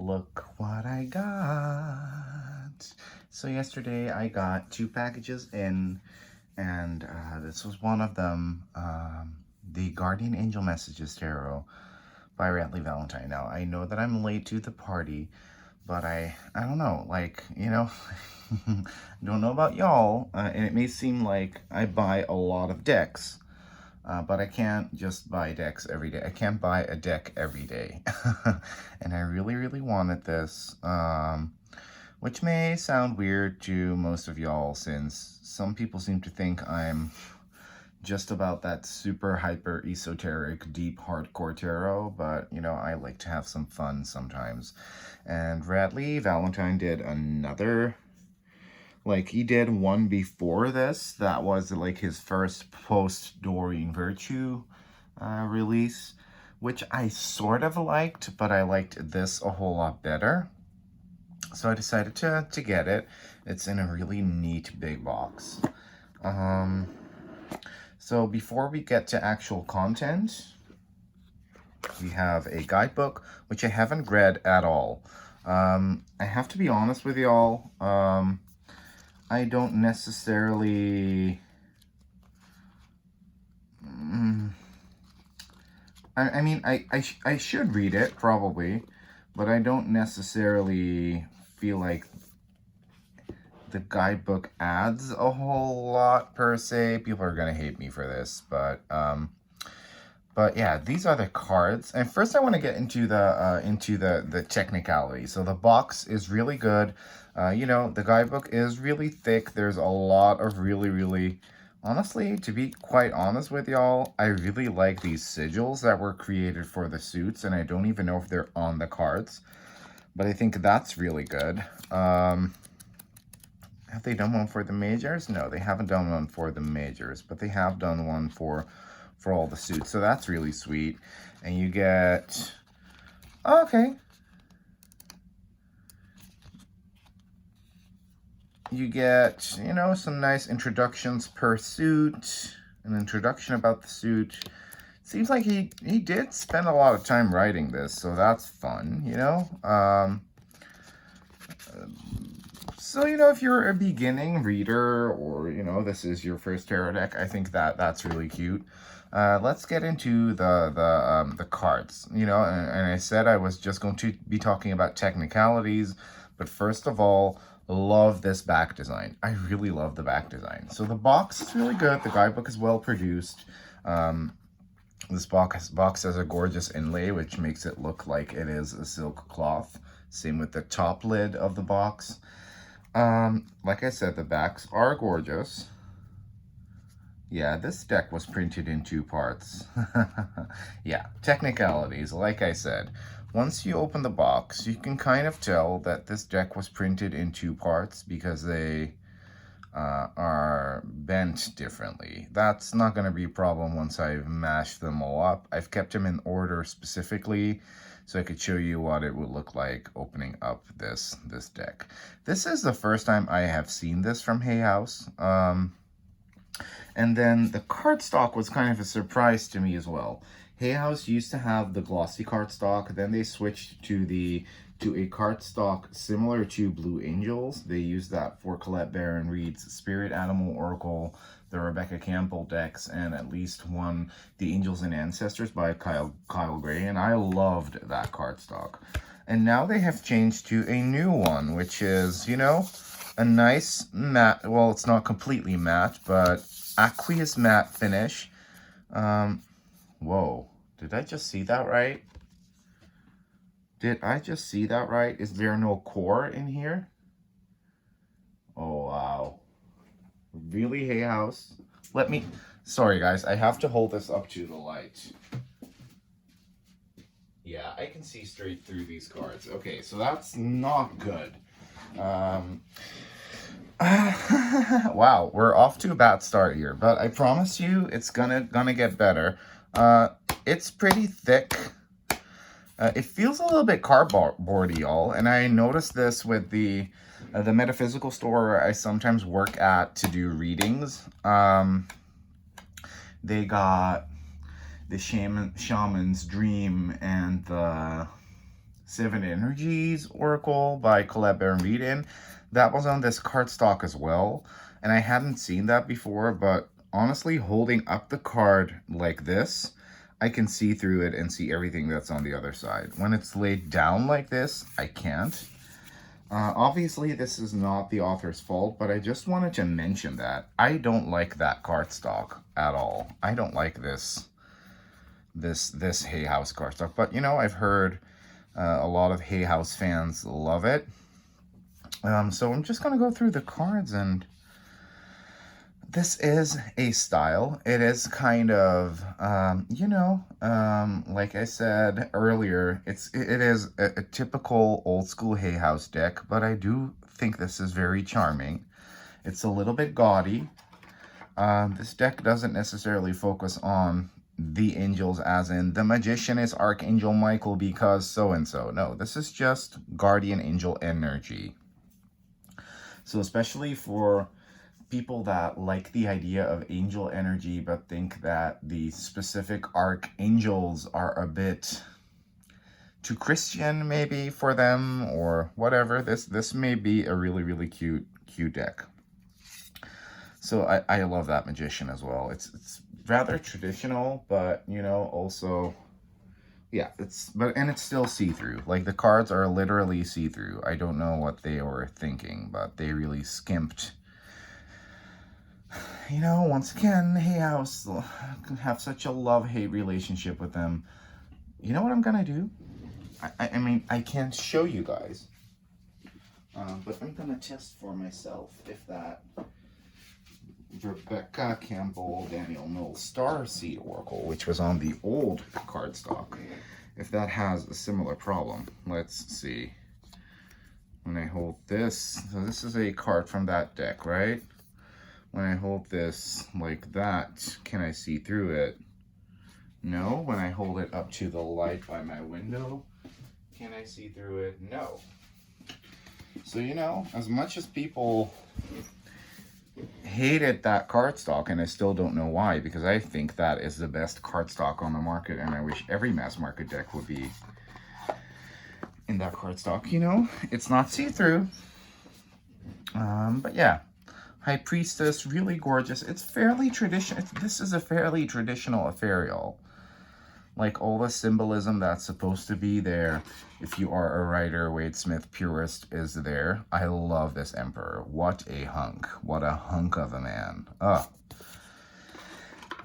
Look what I got. So yesterday I got 2 packages in, and this was one of them, the Guardian Angel Messages Tarot by Radleigh Valentine. Now, I know that I'm late to the party, but I don't know, like, don't know about y'all, and it may seem like I buy a lot of decks, but I can't just buy decks every day. I can't buy a deck every day. And I really wanted this, which may sound weird to most of y'all, since some people seem to think I'm just about that super hyper esoteric deep hardcore tarot, but I like to have some fun sometimes. And Radleigh Valentine did another, like, he did one before this that was like his first post Doreen Virtue release, which I sort of liked, but I liked this a whole lot better. So I decided to get it. It's in a really neat big box. So before we get to actual content, we have a guidebook, which I haven't read at all. I have to be honest with y'all. I don't necessarily... I mean, I should read it, probably, but I don't necessarily feel like the guidebook adds a whole lot per se. People are gonna hate me for this, but yeah, these are the cards. And first, I want to get into the technicality. So the box is really good. The guidebook is really thick. There's a lot of really, honestly, to be quite honest with y'all, I really like these sigils that were created for the suits, and I don't even know if they're on the cards, but I think that's really good. Have they done one for the majors? No, they haven't done one for the majors, but they have done one for all the suits, so that's really sweet. And you get, okay, you get, some nice introductions per suit, an introduction about the suit. Seems like he did spend a lot of time writing this, so that's fun, So, if you're a beginning reader, or, this is your first tarot deck, I think that's really cute. Let's get into the cards, and I said I was just going to be talking about technicalities, but first of all, love this back design. I really love the back design. So the box is really good. The guidebook is well produced. This box has a gorgeous inlay, which makes it look like it is a silk cloth. Same with the top lid of the box. Like I said, the backs are gorgeous. Yeah, this deck was printed in 2 parts. Yeah, technicalities, like I said. Once you open the box, you can kind of tell that this deck was printed in 2 parts because they are bent differently. That's not going to be a problem once I've mashed them all up. I've kept them in order specifically so I could show you what it would look like opening up this deck. This is the first time I have seen this from Hay House. And then the cardstock was kind of a surprise to me as well. Hay House used to have the glossy cardstock, then they switched to a cardstock similar to Blue Angels. They used that for Colette Baron Reed's Spirit Animal Oracle, the Rebecca Campbell decks, and at least one, The Angels and Ancestors by Kyle Gray, and I loved that cardstock. And now they have changed to a new one, which is, a nice matte, well, it's not completely matte, but aqueous matte finish. Whoa, did I just see that right? Did I just see that right? Is there no core in here? Oh, wow. Really, Hay House? Sorry guys, I have to hold this up to the light. Yeah, I can see straight through these cards. Okay, so that's not good. Wow, we're off to a bad start here, but I promise you it's gonna get better. It's pretty thick. It feels a little bit cardboardy, y'all, and I noticed this with the metaphysical store I sometimes work at to do readings. They got the Shaman's Dream and the Seven Energies Oracle by Colette Baron Reedon. That was on this cardstock as well, and I hadn't seen that before, but honestly, holding up the card like this, I can see through it and see everything that's on the other side. When it's laid down like this, I can't. Obviously, this is not the author's fault, but I just wanted to mention that. I don't like that cardstock at all. I don't like this Hay House cardstock, but you know, I've heard a lot of Hay House fans love it. So I'm just gonna go through the cards, and this is a style. It is kind of, like I said earlier, it is a typical old school Hay House deck, but I do think this is very charming. It's a little bit gaudy. This deck doesn't necessarily focus on the angels as in the magician is Archangel Michael because so-and-so. No, this is just guardian angel energy. So especially for people that like the idea of angel energy but think that the specific archangels are a bit too Christian maybe for them or whatever, this may be a really cute deck. So I love that magician as well. It's rather traditional, but you know, also, yeah, it's still see-through. Like the cards are literally see-through. I don't know what they were thinking, but they really skimped. You know, once again, Hay House have such a love-hate relationship with them. You know what I'm gonna do? I mean, I can't show you guys, but I'm gonna test for myself if that Rebecca Campbell Daniel Knowles Starseed Oracle, which was on the old cardstock, if that has a similar problem. Let's see. When I hold this, so this is a card from that deck, right? When I hold this like that, can I see through it? No. When I hold it up to the light by my window, can I see through it? No. So, you know, as much as people hated that cardstock, and I still don't know why, because I think that is the best cardstock on the market, and I wish every mass market deck would be in that cardstock. You know, it's not see-through. But yeah, High Priestess, really gorgeous. It's fairly traditional. This is a fairly traditional ethereal. Like all the symbolism that's supposed to be there, if you are a Rider Waite Smith purist, is there. I love this Emperor. What a hunk. What a hunk of a man. Ugh.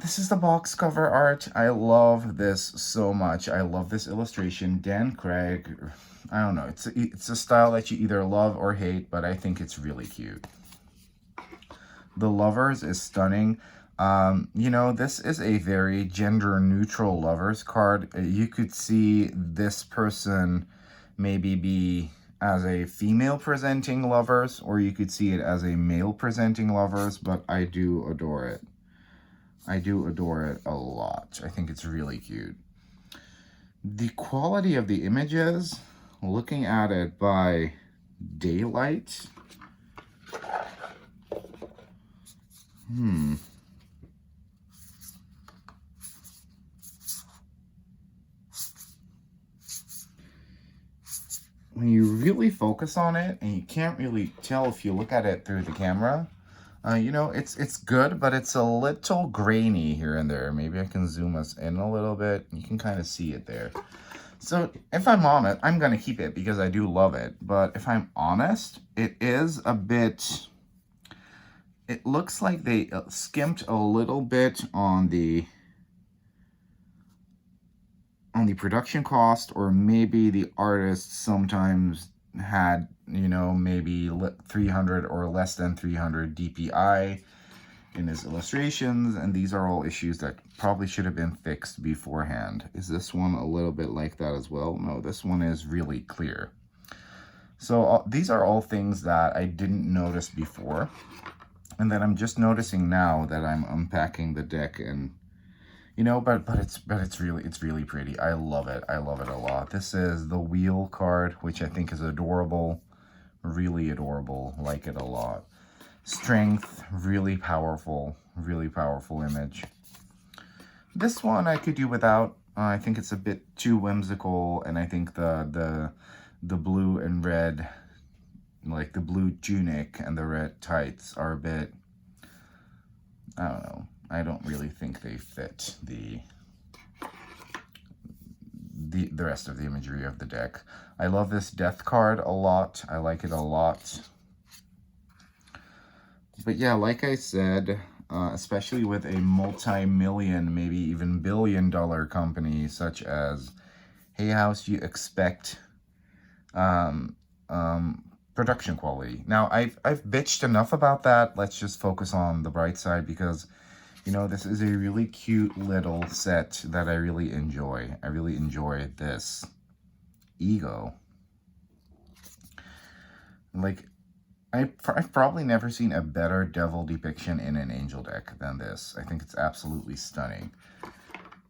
This is the box cover art. I love this so much. I love this illustration. Dan Craig, I don't know. It's a style that you either love or hate, but I think it's really cute. The Lovers is stunning. You know, this is a very gender-neutral lovers card. You could see this person maybe be as a female presenting lovers, or you could see it as a male presenting lovers, but I do adore it. I do adore it a lot. I think it's really cute. The quality of the images, looking at it by daylight, when you really focus on it, and you can't really tell if you look at it through the camera, you know, it's good, but it's a little grainy here and there. Maybe I can zoom us in a little bit. You can kind of see it there. So if I'm on it, I'm going to keep it because I do love it. But if I'm honest, it is a bit... It looks like they skimped a little bit on the production cost, or maybe the artist sometimes had, you know, maybe 300 or less than 300 DPI in his illustrations, and these are all issues that probably should have been fixed beforehand. Is this one a little bit like that as well? No, this one is really clear. So these are all things that I didn't notice before, and that I'm just noticing now that I'm unpacking the deck. And you know, but it's really pretty. I love it. I love it a lot. This is the Wheel card, which I think is adorable, really adorable. Like it a lot. Strength, really powerful image. This one I could do without. I think it's a bit too whimsical, and I think the blue and red, like the blue tunic and the red tights, are a bit, I don't know. I don't really think they fit the rest of the imagery of the deck. I love this death card a lot. I like it a lot. But yeah, like I said, especially with a multi-million, maybe even billion-dollar company such as Hay House, you expect production quality. Now, I've bitched enough about that. Let's just focus on the bright side, because, you know, this is a really cute little set that I really enjoy. I really enjoy this ego. Like, I've probably never seen a better devil depiction in an angel deck than this. I think it's absolutely stunning.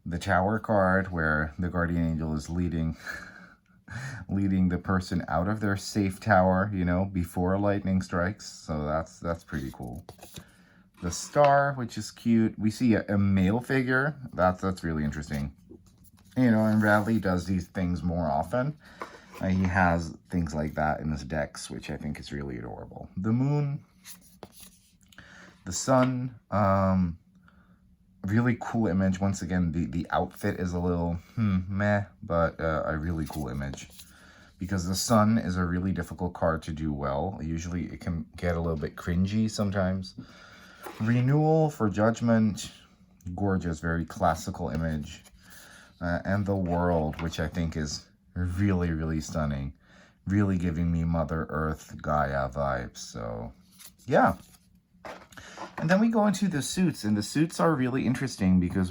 The Tower card, where the guardian angel is leading the person out of their safe tower, you know, before lightning strikes. So that's pretty cool. The Star, which is cute. We see a male figure. That's really interesting. You know, and Radleigh does these things more often. He has things like that in his decks, which I think is really adorable. The Moon, the Sun, really cool image. Once again, the outfit is a little meh, but a really cool image. Because the Sun is a really difficult card to do well. Usually it can get a little bit cringy sometimes. Renewal for Judgment, gorgeous, very classical image. And the World, which I think is really, really stunning. Really giving me Mother Earth Gaia vibes. So, yeah. And then we go into the suits, and the suits are really interesting because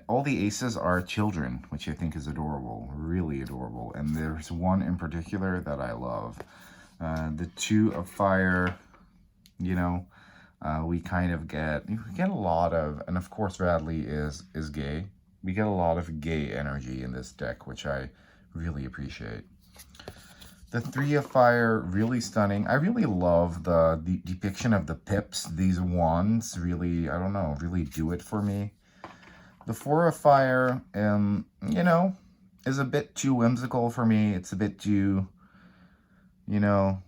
all the aces are children, which I think is adorable, really adorable. And there's one in particular that I love. The Two of Fire, you know, we kind of get a lot of, and of course Radleigh is gay. We get a lot of gay energy in this deck, which I really appreciate. The Three of Fire, really stunning. I really love the depiction of the pips. These wands really, I don't know, really do it for me. The Four of Fire, you know, is a bit too whimsical for me. It's a bit too, you know,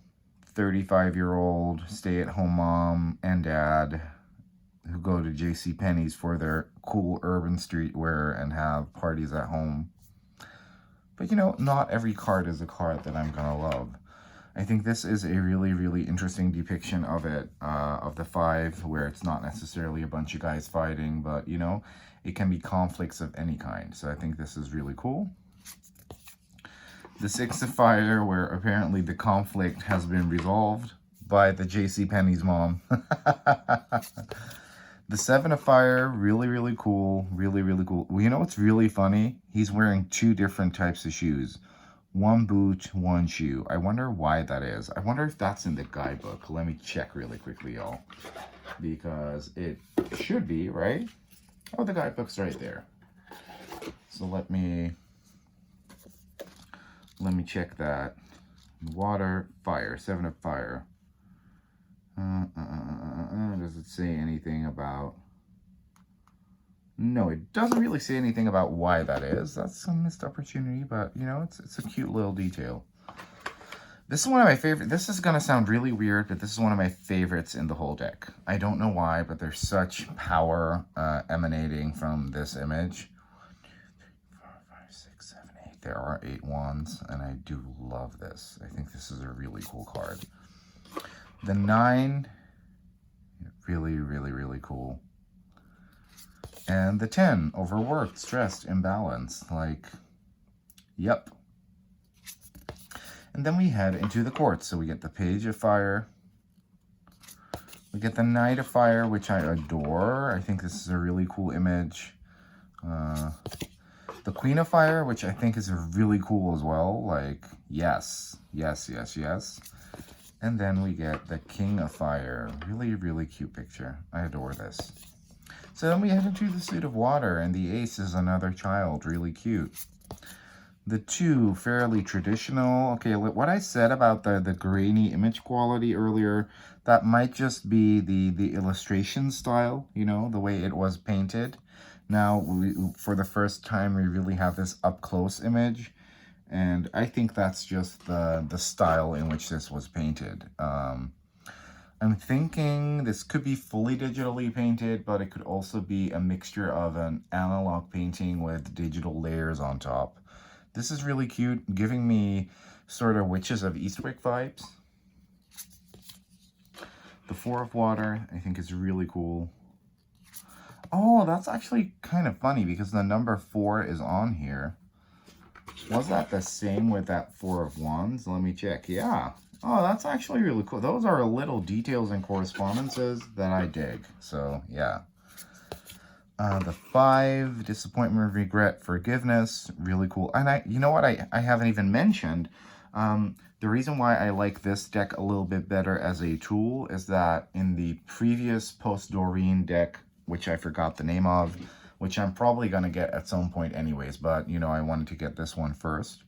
35-year-old stay-at-home mom and dad who go to JCPenney's for their cool urban streetwear and have parties at home. But, you know, not every card is a card that I'm gonna love. I think this is a really, really interesting depiction of it, of the five, where it's not necessarily a bunch of guys fighting, but, you know, it can be conflicts of any kind. So I think this is really cool. The Six of Fire, where apparently the conflict has been resolved by the JCPenney's mom. The Seven of Fire, really, really cool. Really, really cool. Well, you know what's really funny? He's wearing two different types of shoes. One boot, one shoe. I wonder why that is. I wonder if that's in the guidebook. Let me check really quickly, y'all. Because it should be, right? Oh, the guidebook's right there. So let me check that. Water, fire, Seven of Fire. Does it say anything about... No, it doesn't really say anything about why that is. That's a missed opportunity, but, you know, it's a cute little detail. This is one of my favorite... This is going to sound really weird, but this is one of my favorites in the whole deck. I don't know why, but there's such power emanating from this image. 4, 5, 6, 7, 8. There are 8 wands, and I do love this. I think this is a really cool card. The 9, really, really, really cool. And the 10, overworked, stressed, imbalanced. Like, yep. And then we head into the courts. So we get the Page of Fire. We get the Knight of Fire, which I adore. I think this is a really cool image. The Queen of Fire, which I think is really cool as well. Like, yes, yes, yes, yes. And then we get the King of Fire. Really, really cute picture. I adore this. So then we head into the Suit of Water, and the Ace is another child. Really cute. The 2, fairly traditional. Okay, what I said about the grainy image quality earlier, that might just be the illustration style, you know, the way it was painted. Now, for the first time, we really have this up-close image, and I think that's just the style in which this was painted. I'm thinking this could be fully digitally painted, but it could also be a mixture of an analog painting with digital layers on top. This is really cute, giving me sort of Witches of Eastwick vibes. The Four of Water, I think, is really cool. Oh, that's actually kind of funny because the number 4 is on here. Was that the same with that Four of Wands? Let me check. Yeah. Oh, that's actually really cool. Those are little details and correspondences that I dig. So, yeah. The 5, Disappointment, Regret, Forgiveness. Really cool. And you know what I haven't even mentioned? The reason why I like this deck a little bit better as a tool is that in the previous post-Doreen deck, which I forgot the name of, which I'm probably going to get at some point anyways, but, you know, I wanted to get this one first.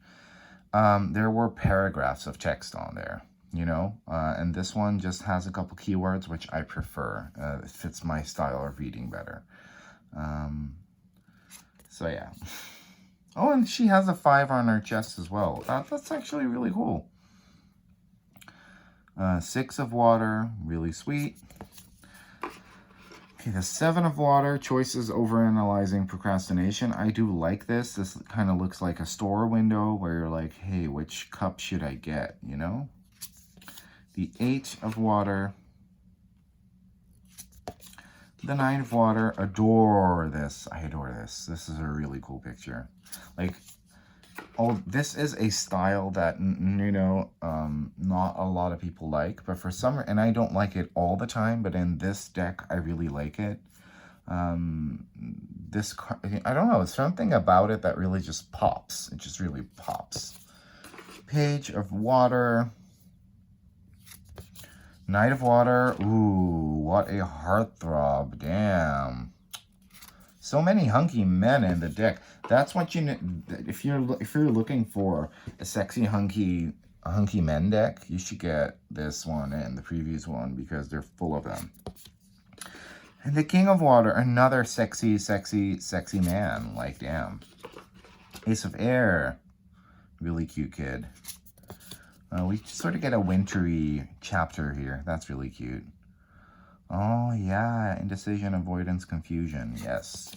There were paragraphs of text on there, you know, and this one just has a couple keywords, which I prefer. It fits my style of reading better. So, yeah. Oh, and she has a 5 on her chest as well. That's actually really cool. 6 of Water, really sweet. Okay, the 7 of Water, choices, overanalyzing, procrastination. I do like this. This kind of looks like a store window where you're like, hey, which cup should I get, you know? The 8 of Water. The 9 of Water, adore this. I adore this. This is a really cool picture. Like, oh, this is a style that, you know, not a lot of people like, but for some, and I don't like it all the time, but in this deck, I really like it. This, I don't know, it's something about it that really just pops. It just really pops. Page of Water. Knight of Water. Ooh, what a heartthrob. Damn. So many hunky men in the deck. That's what you need. If you're looking for a sexy hunky men deck, you should get this one and the previous one because they're full of them. And the King of Water, another sexy man. Like, damn. Ace of Air. Really cute kid. We sort of get a wintry chapter here. That's really cute. Oh, yeah. Indecision, avoidance, confusion. Yes.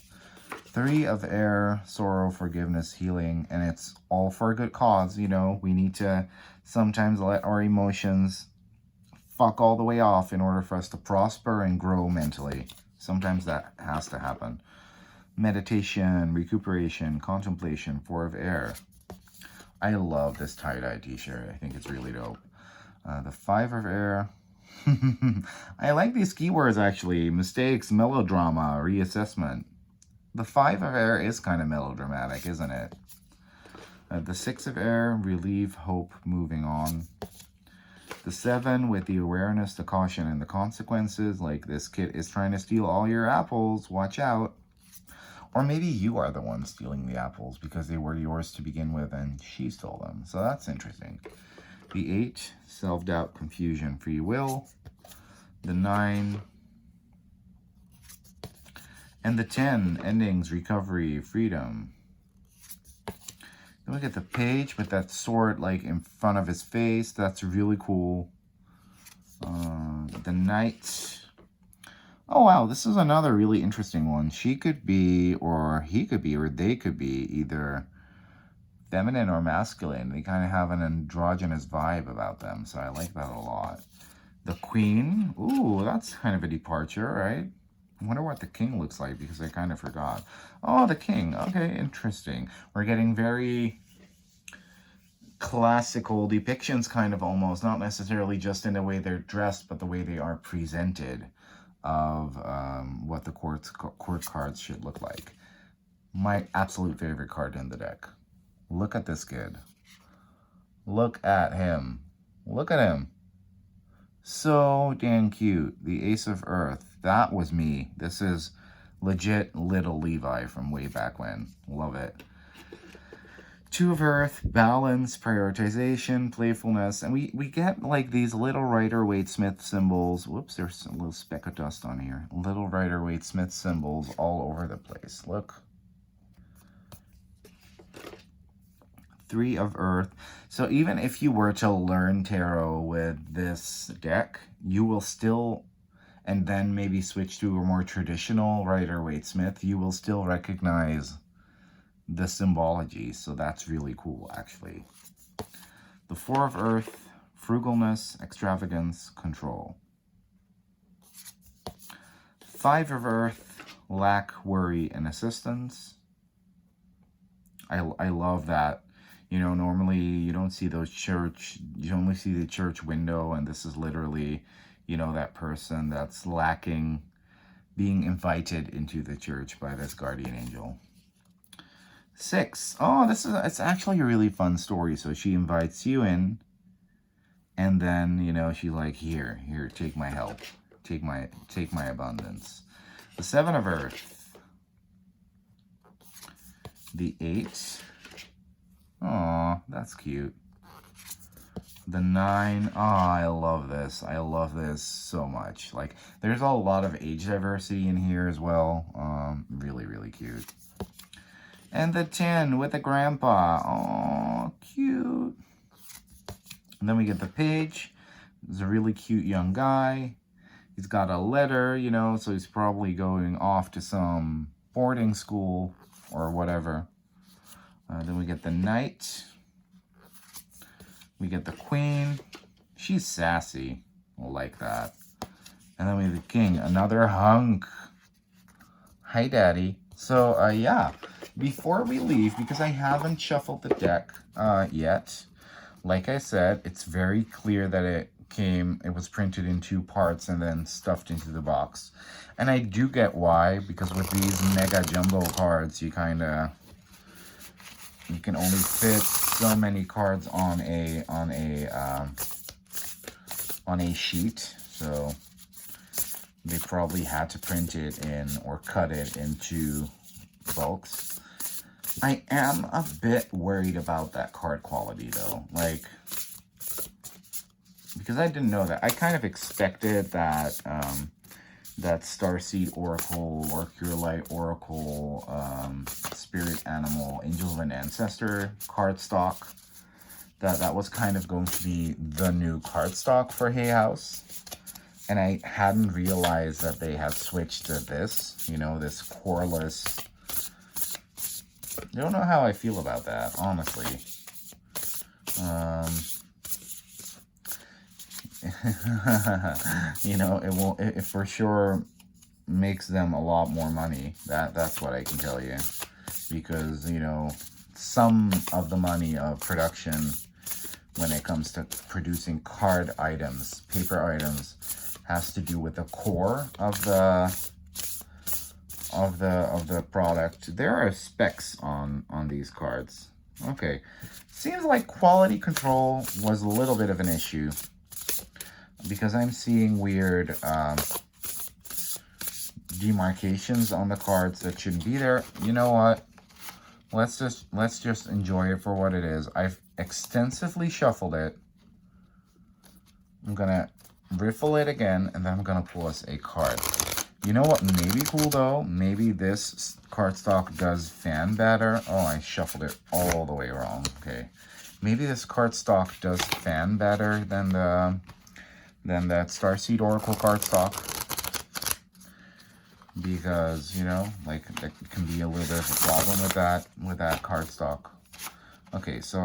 3 of Air, sorrow, forgiveness, healing. And it's all for a good cause. You know, we need to sometimes let our emotions fuck all the way off in order for us to prosper and grow mentally. Sometimes that has to happen. Meditation, recuperation, contemplation, 4 of Air. I love this tie-dye t-shirt. I think it's really dope. The 5 of Air. I like these keywords, actually. Mistakes, melodrama, reassessment. The 5 of Air is kind of melodramatic, isn't it? The 6 of Air, relieve, hope, moving on. The 7 with the awareness, the caution, and the consequences. Like, this kid is trying to steal all your apples. Watch out. Or maybe you are the one stealing the apples because they were yours to begin with and she stole them. So that's interesting. The 8, self-doubt, confusion, free will. The 9. And the 10, endings, recovery, freedom. Look at the Page with that sword like in front of his face. That's really cool. The Knight. Oh, wow, this is another really interesting one. She could be, or he could be, or they could be either feminine or masculine. They kind of have an androgynous vibe about them, so I like that a lot. The Queen. Ooh, that's kind of a departure, right? I wonder what the King looks like because I kind of forgot. Oh, the King. Okay, interesting. We're getting very classical depictions, kind of almost. Not necessarily just in the way they're dressed, but the way they are presented of what the court cards should look like. My absolute favorite card in the deck. Look at this kid. Look at him. Look at him. So damn cute. The Ace of Earth. That was me. This is legit little Levi from way back when. Love it. Two of Earth, balance, prioritization, playfulness, and we get like these little Rider-Waite-Smith symbols. Whoops, there's a little speck of dust on here. Little Rider-Waite-Smith symbols all over the place. Look. Three of Earth. So even if you were to learn tarot with this deck, you will still, and then maybe switch to a more traditional Rider-Waite-Smith, you will still recognize the symbology. So that's really cool, actually. The Four of Earth, frugalness, extravagance, control. Five of Earth, lack, worry, and assistance. I love that. You know, normally you don't see those you only see the church window, and this is literally, you know, that person that's lacking being invited into the church by this guardian angel. Six. Oh, it's actually a really fun story. So she invites you in, and then, you know, she's like, here, take my help. Take my abundance. The Seven of Earth. The Eight. Oh, that's cute. The Nine. Oh, I love this. I love this so much. Like, there's a lot of age diversity in here as well. Really, really cute. And the 10 with the grandpa. Oh, cute. And then we get the Page. He's a really cute young guy. He's got a letter, you know, so he's probably going off to some boarding school or whatever. Then we get the Knight. We get the Queen. She's sassy. I like that. And then we have the King. Another hunk. Hi, Daddy. So, yeah. Before we leave, because I haven't shuffled the deck yet, like I said, it's very clear that it was printed in two parts and then stuffed into the box. And I do get why, because with these mega jumbo cards, you can only fit so many cards on a sheet. So they probably had to print it in or cut it into bulks. I am a bit worried about that card quality though. Like, because I didn't know that. I kind of expected that that Starseed Oracle, Orculite Oracle, Spirit Animal, Angel of an Ancestor cardstock, that was kind of going to be the new cardstock for Hay House. And I hadn't realized that they had switched to this, you know, this coreless. I don't know how I feel about that, honestly. You know, it for sure makes them a lot more money. That's what I can tell you. Because, you know, some of the money of production when it comes to producing card items, paper items, has to do with the core of the product. There are specs on these cards. Okay. Seems like quality control was a little bit of an issue, because I'm seeing weird demarcations on the cards that shouldn't be there. You know what? Let's just enjoy it for what it is. I've extensively shuffled it. I'm gonna riffle it again, and then I'm gonna pull us a card. You know what may be cool though? Maybe this cardstock does fan better. Oh, I shuffled it all the way wrong. Okay. Maybe this cardstock does fan better than that Starseed Oracle cardstock. Because, you know, like, that can be a little bit of a problem with that cardstock. Okay, so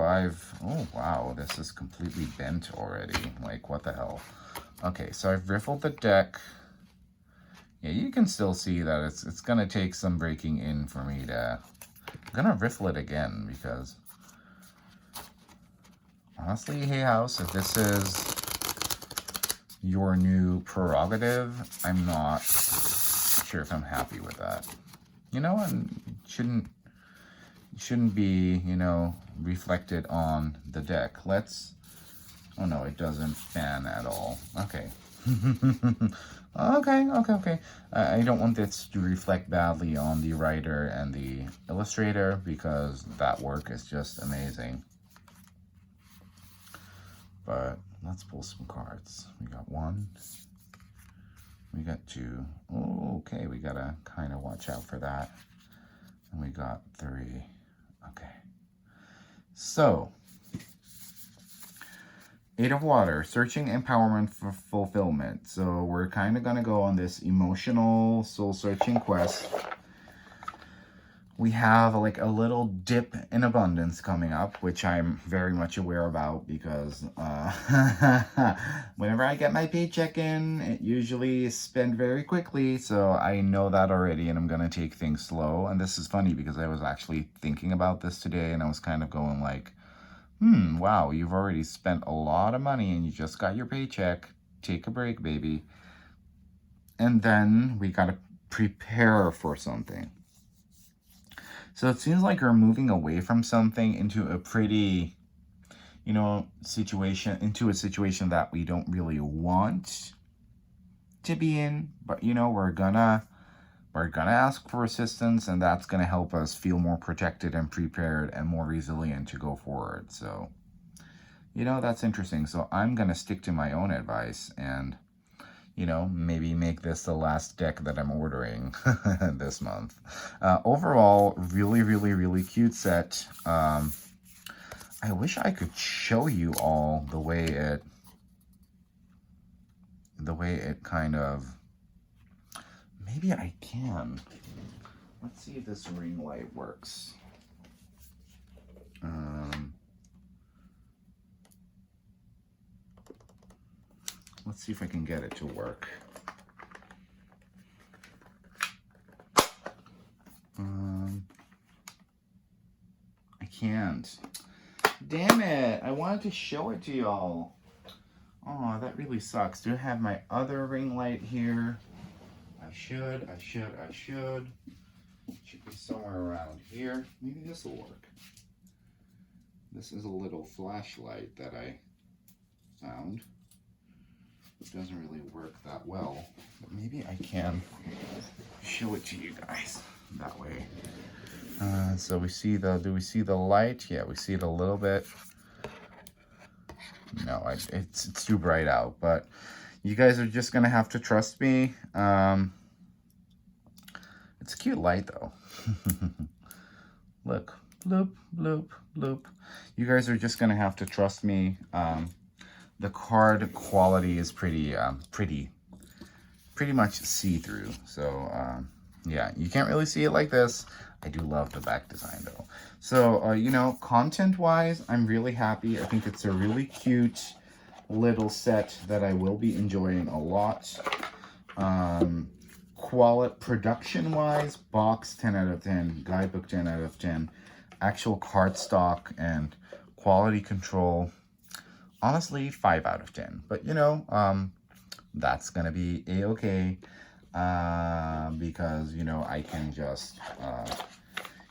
oh wow, this is completely bent already. Like, what the hell? Okay, so I've riffled the deck. Yeah, you can still see that it's gonna take some breaking in for me to. I'm gonna riffle it again, because honestly, Hay House, if this is your new prerogative, I'm not sure if I'm happy with that. You know, and shouldn't be, you know, reflected on the deck. Oh no, it doesn't fan at all. Okay. Okay. I don't want this to reflect badly on the writer and the illustrator because that work is just amazing. But let's pull some cards. We got 1. We got 2. Oh, okay, we gotta kind of watch out for that. And we got 3. Okay. So, 8 of Water, searching empowerment for fulfillment. So we're kind of going to go on this emotional soul-searching quest. We have like a little dip in abundance coming up, which I'm very much aware about because whenever I get my paycheck in, it usually is spent very quickly. So I know that already, and I'm going to take things slow. And this is funny because I was actually thinking about this today, and I was kind of going like, wow, you've already spent a lot of money and you just got your paycheck. Take a break, baby. And then we got to prepare for something. So it seems like we're moving away from something into a pretty, situation, into a situation that we don't really want to be in. But, we're gonna ask for assistance, and that's gonna help us feel more protected and prepared and more resilient to go forward. So, that's interesting. So I'm gonna stick to my own advice and, maybe make this the last deck that I'm ordering this month. Overall, really, really, really cute set. I wish I could show you all the way it kind of, maybe I can. Let's see if this ring light works. Let's see if I can get it to work. I can't. Damn it! I wanted to show it to y'all. Oh, that really sucks. Do I have my other ring light here? I should. It should be somewhere around here. Maybe this will work. This is a little flashlight that I found. It doesn't really work that well, but maybe I can show it to you guys that way. So do we see the light? Yeah, we see it a little bit. No, it's too bright out, but you guys are just gonna have to trust me. It's a cute light though. Look, bloop, bloop, bloop. You guys are just gonna have to trust me. The card quality is pretty much see-through. So yeah, you can't really see it like this. I do love the back design though. So content-wise, I'm really happy. I think it's a really cute little set that I will be enjoying a lot. Production-wise, box 10 out of 10, guidebook 10 out of 10, actual cardstock and quality control, honestly 5 out of 10. But that's gonna be a-okay because I can just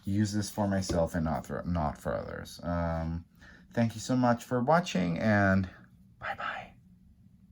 use this for myself and not for others. Thank you so much for watching, and bye bye.